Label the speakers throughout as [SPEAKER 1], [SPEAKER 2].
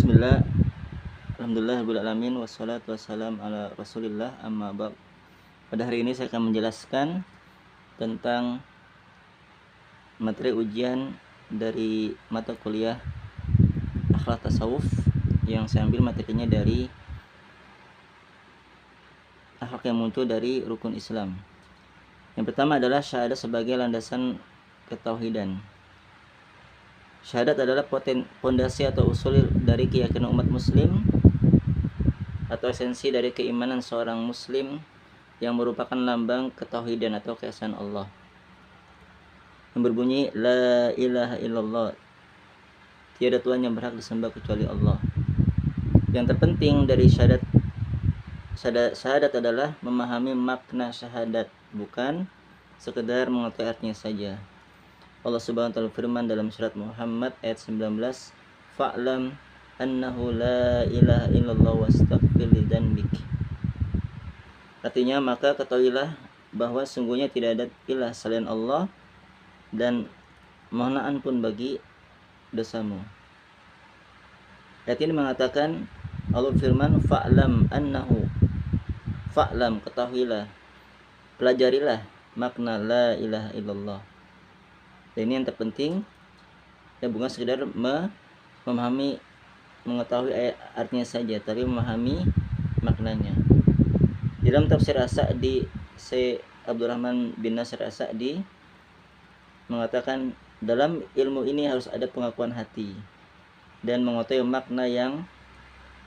[SPEAKER 1] Bismillah, alhamdulillahirrahmanirrahim, wassalatu wassalam ala rasulillah, amma ba'd. Pada hari ini saya akan menjelaskan tentang materi ujian dari mata kuliah akhlak tasawuf yang saya ambil materinya dari akhlak yang muncul dari rukun Islam. Yang pertama adalah syahadat sebagai landasan ketauhidan. Syahadat adalah pondasi atau usul dari keyakinan umat muslim atau esensi dari keimanan seorang muslim yang merupakan lambang ketauhidan atau keesaan Allah, yang berbunyi la ilaha illallah, tiada Tuhan yang berhak disembah kecuali Allah. Yang terpenting dari syahadat adalah memahami makna syahadat, bukan sekedar mengetahui artinya saja. Allah Subhanahu wa taala firman dalam surat Muhammad ayat 19, fa'lam annahu la ilaha illallah wastaghfir lidzanbik. Artinya, maka ketahuilah bahwa sungguhnya tidak ada ilah selain Allah dan mohonlah ampun bagi dosamu. Ayat ini mengatakan, Allah firman fa'lam annahu, fa'lam, ketahuilah, pelajarilah makna la ilaha illallah. Dan ini yang terpenting, ya, bukan sekedar memahami, mengetahui artinya saja, tapi memahami maknanya. Di dalam tafsir As-Sa'di, Syekh Abdurrahman bin Nasir As-Sa'di mengatakan, dalam ilmu ini harus ada pengakuan hati dan mengetahui makna yang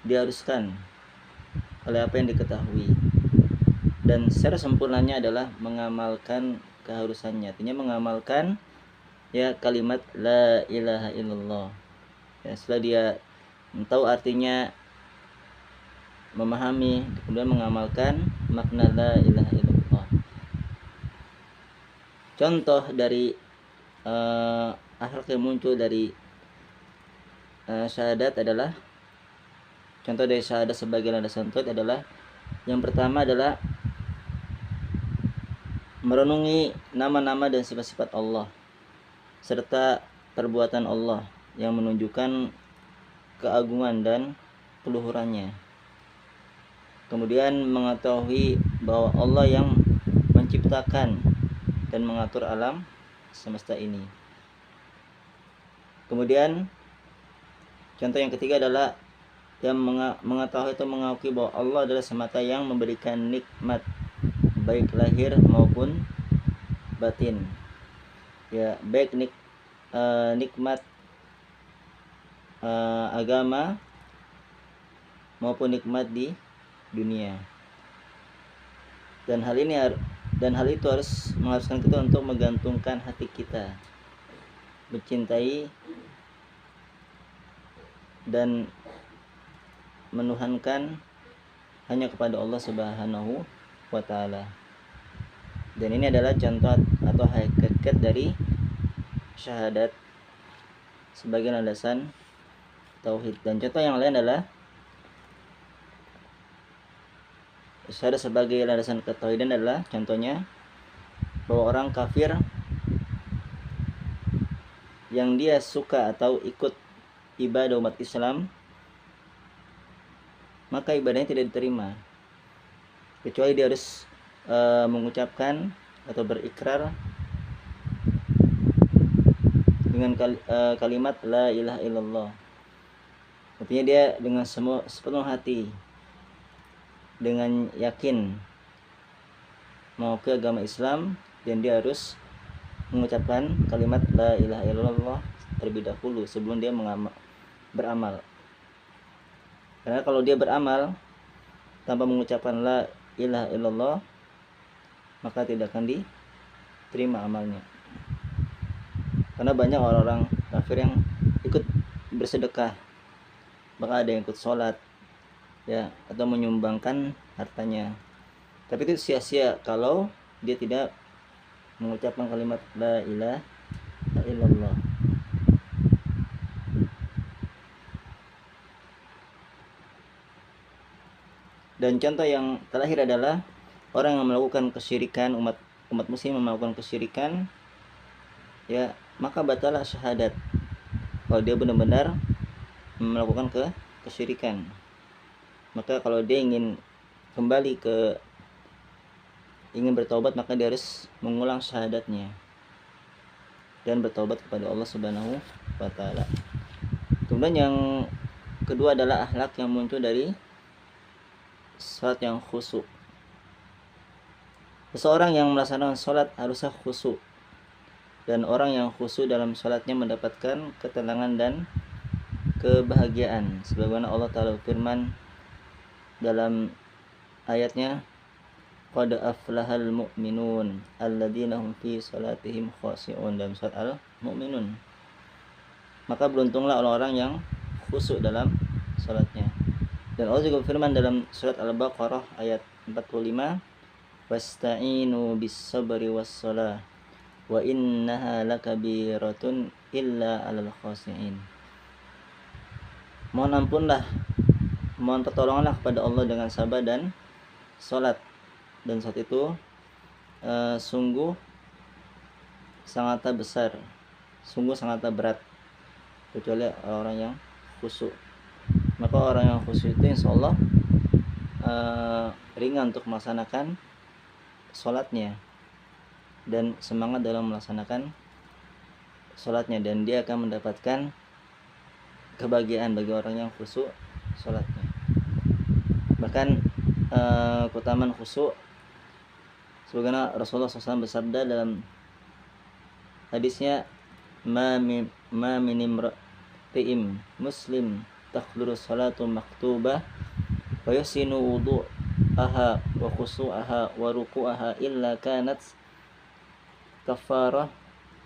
[SPEAKER 1] diharuskan oleh apa yang diketahui, dan secara sempurnanya adalah mengamalkan keharusannya. Artinya mengamalkan, ya, kalimat la ilaha illallah. Ya, setelah dia tahu artinya, memahami, kemudian mengamalkan makna la ilaha illallah. Contoh dari akhlak yang muncul dari syahadat adalah, contoh dari syahadat sebagai landasan tauhid adalah, yang pertama adalah merenungi nama-nama dan sifat-sifat Allah serta perbuatan Allah yang menunjukkan keagungan dan keluhurannya. Kemudian mengetahui bahwa Allah yang menciptakan dan mengatur alam semesta ini. Kemudian contoh yang ketiga adalah yang mengetahui atau mengakui bahwa Allah adalah semata yang memberikan nikmat baik lahir maupun batin. Ya, baik nikmat agama maupun nikmat di dunia. Dan hal itu harus mengharuskan kita untuk menggantungkan hati kita, mencintai dan menuhankan hanya kepada Allah Subhanahu wa taala. Dan ini adalah contoh atau hakikat dari syahadat sebagai landasan tauhid. Dan contoh yang lain adalah syahadat sebagai landasan ketauhidan adalah contohnya bahwa orang kafir yang dia suka atau ikut ibadah umat Islam, maka ibadahnya tidak diterima kecuali dia harus mengucapkan atau berikrar dengan kalimat la ilaha illallah. Artinya dia dengan sepenuh hati, dengan yakin mau ke agama Islam, dan dia harus mengucapkan kalimat la ilaha illallah terlebih dahulu sebelum dia beramal. Karena kalau dia beramal tanpa mengucapkan la ilaha illallah, maka tidak akan diterima amalnya. Karena banyak orang-orang kafir yang ikut bersedekah, bahkan ada yang ikut sholat, ya, atau menyumbangkan hartanya, tapi itu sia-sia kalau dia tidak mengucapkan kalimat la ilaha illallah. Dan contoh yang terakhir adalah orang yang melakukan kesyirikan, umat muslim melakukan kesyirikan, ya, maka batalah syahadat kalau dia benar-benar melakukan kesyirikan. Maka kalau dia ingin bertaubat, maka dia harus mengulang syahadatnya dan bertaubat kepada Allah Subhanahu wa taala. Kemudian yang kedua adalah akhlak yang muncul dari salat yang khusyuk. Seseorang yang melaksanakan salat harusnya khusyuk, dan orang yang khusyuk dalam salatnya mendapatkan ketenangan dan kebahagiaan, sebagaimana Allah Ta'ala firman dalam ayatnya, qad aflahal mu'minun alladzina hum fi salatihim khashi'un, dalam surat Al-Mu'minun. Maka beruntunglah orang-orang yang khusyuk dalam salatnya. Dan Allah juga berfirman dalam surat Al-Baqarah ayat 45, wasta'inu bis sabri was shalah wa innaha lakabiratun illa 'alal khashi'in. Mohon pertolonganlah kepada Allah dengan sabar dan salat. Dan saat itu sungguh sangat besar, sungguh sangat berat, kecuali orang yang khusyuk. Maka orang yang khusyuk itu insyaallah ringan untuk melaksanakan sholatnya dan semangat dalam melaksanakan sholatnya, dan dia akan mendapatkan kebahagiaan bagi orang yang khusyuk sholatnya. Bahkan keutamaan khusyuk, sebagaimana Rasulullah SAW bersabda dalam hadisnya, ma min imri'in muslim takhluru salatu maktubah wa yusinu wudu'aha wa khusu'aha wa ruku'aha illa kanat kafarah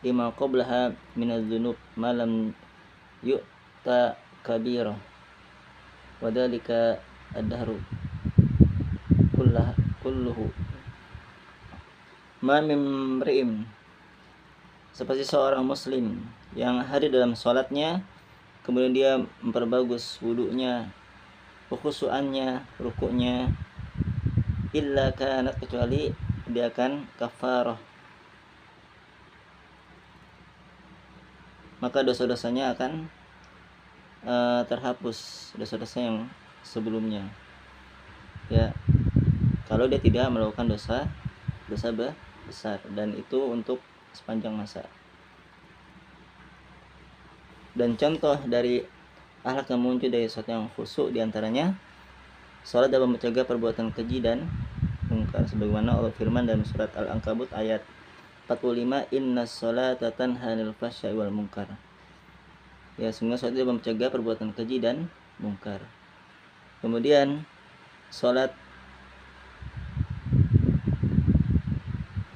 [SPEAKER 1] lima qablaha minadz dzunub ma lam yu'ta kabirah wa dzalika ad-dahru kulluhu. Ma min imri'in, seperti seorang muslim yang hadir dalam sholatnya, kemudian dia memperbagus wudunya, khusyuannya, rukuknya, illa kanat, kecuali dia akan kafarah, maka dosa-dosanya akan terhapus, dosa-dosa yang sebelumnya, ya, kalau dia tidak melakukan dosa besar, dan itu untuk sepanjang masa. Dan contoh dari akhlak yang muncul dari sesuatu yang khusyuk diantaranya salat dapat mencegah perbuatan keji dan mungkar, sebagaimana Allah firman dalam surat Al-Ankabut ayat 45, innas salata tanha 'anil fahsya'i wal munkar. Ya, sungguh salat dapat mencegah perbuatan keji dan mungkar. Kemudian salat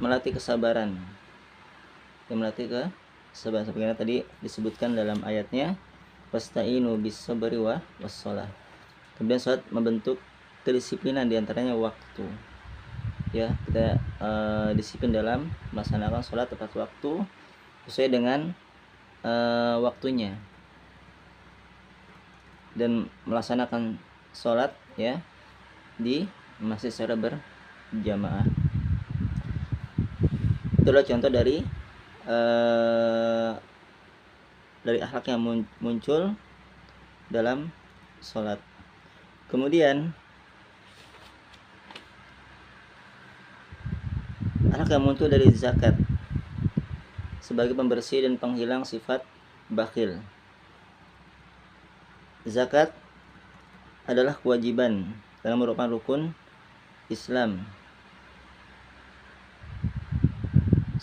[SPEAKER 1] melatih kesabaran, yang melatih kesabaran, sebagaimana tadi disebutkan dalam ayatnya, wasta'inu bis sabri was shalah. Kemudian salat membentuk kedisiplinan, diantaranya waktu, ya, kita disiplin dalam melaksanakan salat tepat waktu sesuai dengan waktunya, dan melaksanakan salat, ya, di masjid secara berjamaah. Itulah contoh dari akhlak yang muncul dalam sholat. Kemudian akhlak yang muncul dari zakat sebagai pembersih dan penghilang sifat bakhil. Zakat adalah kewajiban karena merupakan rukun Islam.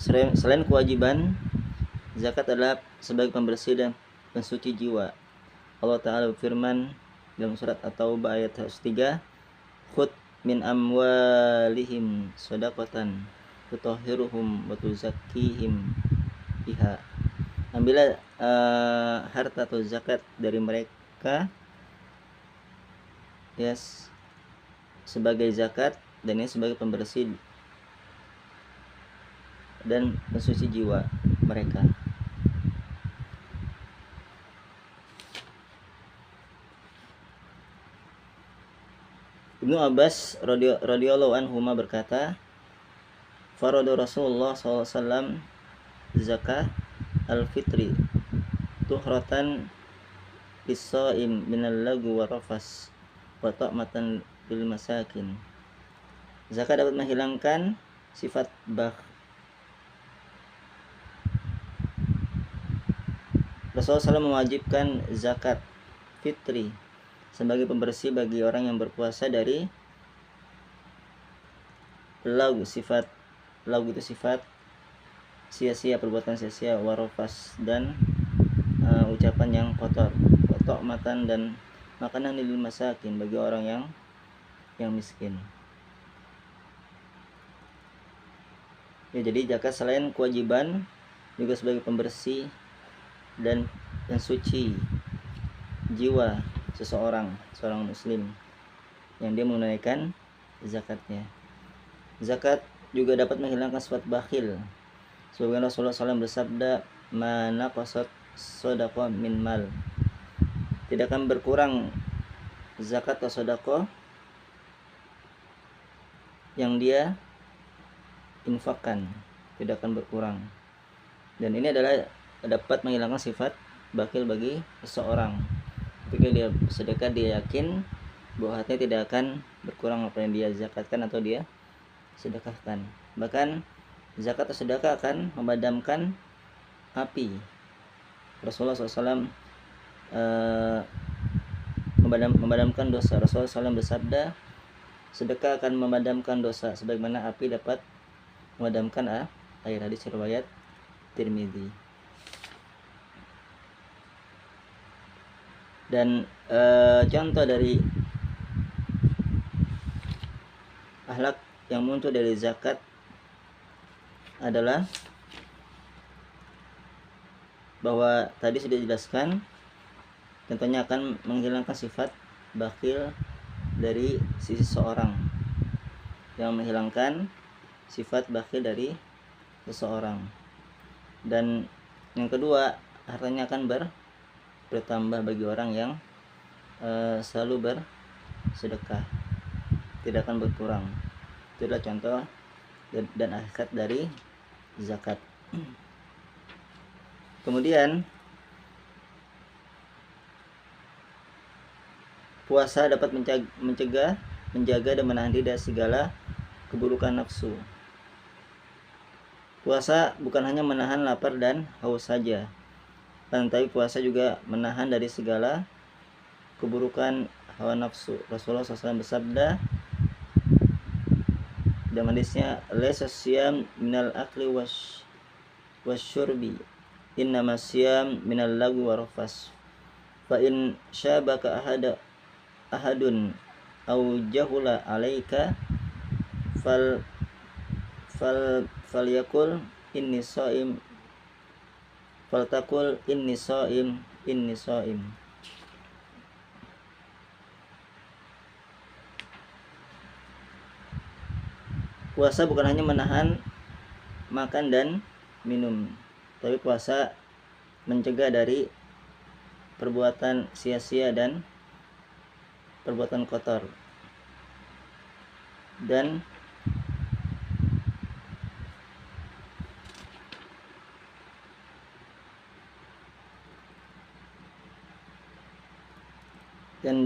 [SPEAKER 1] Selain kewajiban, zakat adalah sebagai pembersih dan pensuci jiwa. Allah Ta'ala berfirman dalam surat At-Taubah ayat 103, khudh min amwalihim shadaqatan tutahhiruhum wa tuzakkihim biha. Ambillah harta atau zakat dari mereka, yes, sebagai zakat, dan ini sebagai pembersih dan pensuci jiwa mereka. Ibnu Abbas radhiyallahu anhuma berkata, farada Rasulullah SAW zakah al-fitri tuhratan lis-shaim minal lagwi wa rafas wa ta'matan lil masakin. Zakat dapat menghilangkan sifat Rasulullah SAW mewajibkan zakat fitri sebagai pembersih bagi orang yang berpuasa dari lagu. Sifat lagu itu sifat sia-sia, perbuatan sia-sia, warofas, dan ucapan yang kotor, kotok matan, dan makanan lil masakin, bagi orang yang miskin. Ya, jadi zakat selain kewajiban juga sebagai pembersih dan suci jiwa seorang muslim yang dia menunaikan zakatnya. Zakat juga dapat menghilangkan sifat bakhil. Sebagaimana Rasulullah SAW bersabda, "Ma naqasat shadaqah min mal." Tidak akan berkurang zakat atau sedekah yang dia infakkan, tidak akan berkurang. Dan ini adalah dapat menghilangkan sifat bakhil bagi seseorang. Ketika dia sedekah, dia yakin bahwa hatinya tidak akan berkurang apa yang dia zakatkan atau dia sedekahkan. Bahkan zakat atau sedekah akan memadamkan api. Rasulullah SAW memadamkan dosa. Rasulullah SAW bersabda, sedekah akan memadamkan dosa sebagaimana api dapat memadamkan air. Hadis riwayat Tirmidzi. Dan contoh dari akhlak yang muncul dari zakat adalah bahwa tadi sudah dijelaskan, tentunya akan menghilangkan sifat bakhil dari sisi seorang, yang menghilangkan sifat bakhil dari seseorang. Dan yang kedua, hartanya akan bertambah bagi orang yang selalu bersedekah, tidak akan berkurang. Itu adalah contoh dan hakikat dari zakat. Kemudian puasa dapat menjaga dan menahan diri dari segala keburukan nafsu. Puasa bukan hanya menahan lapar dan haus saja, tetapi puasa juga menahan dari segala keburukan hawa nafsu. Rasulullah SAW bersabda dalam hadisnya, "Laisa siyam minal akli wasyurbi, innama siyam minal lagwi warafas. Fa in syabaka ahadun au jahula alaika falyakul inni shaim, faltakul inni shaim, inni shaim." Puasa bukan hanya menahan makan dan minum, tapi puasa mencegah dari perbuatan sia-sia dan perbuatan kotor. Dan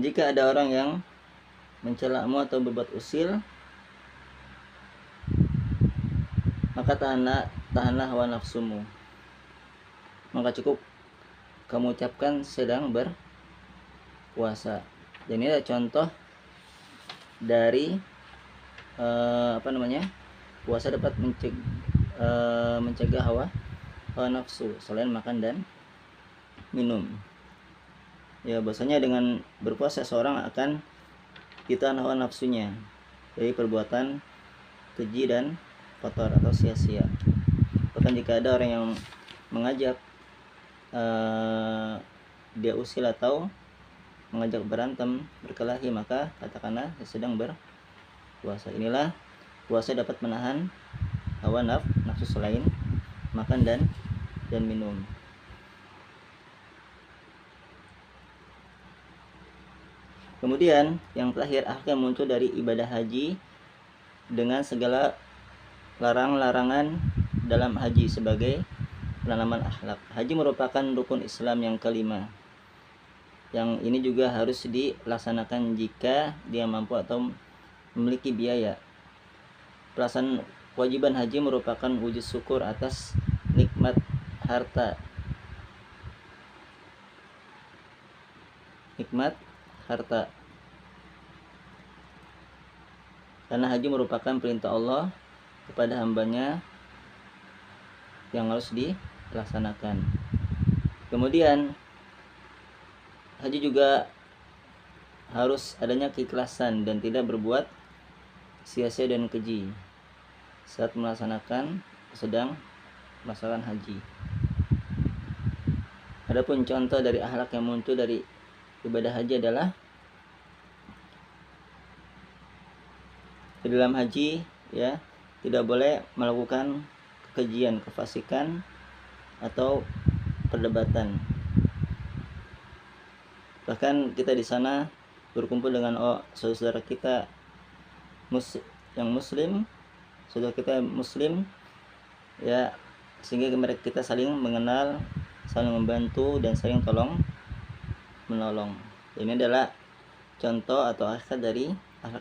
[SPEAKER 1] jika ada orang yang mencelamu atau berbuat usil, maka tahanlah hawa nafsumu. Maka cukup kamu ucapkan sedang berpuasa. Dan ini adalah contoh dari puasa dapat mencegah hawa nafsu selain makan dan minum. Ya, bahwasanya dengan berpuasa seorang akan ditahan hawa nafsunya dari perbuatan keji dan kotor atau sia-sia. Bahkan jika ada orang yang mengajak dia usil atau mengajak berantem, berkelahi, maka katakanlah sedang berpuasa. Inilah puasa dapat menahan hawa nafsu selain makan dan minum. Kemudian yang terakhir, akhlak yang muncul dari ibadah haji dengan segala larangan dalam haji sebagai penanaman akhlak. Haji merupakan rukun Islam yang kelima. yang ini juga harus dilaksanakan jika dia mampu atau memiliki biaya. Pelaksanaan kewajiban haji merupakan wujud syukur atas nikmat harta. Nikmat harta. Karena haji merupakan perintah Allah kepada hambanya yang harus dilaksanakan. Kemudian haji juga harus adanya keikhlasan dan tidak berbuat sia-sia dan keji saat sedang melaksanakan haji. Adapun contoh dari akhlak yang muncul dari ibadah haji adalah di dalam haji ya tidak boleh melakukan kekejian, kefasikan atau perdebatan. Bahkan kita di sana berkumpul dengan saudara kita yang muslim, saudara kita muslim ya, sehingga kita saling mengenal, saling membantu dan saling tolong menolong. Ini adalah contoh atau akhlak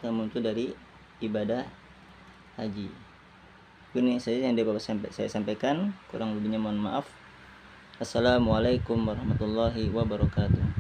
[SPEAKER 1] yang muncul dari ibadah haji. Ini saja yang dapat saya sampaikan, kurang lebihnya mohon maaf. Assalamualaikum warahmatullahi wabarakatuh.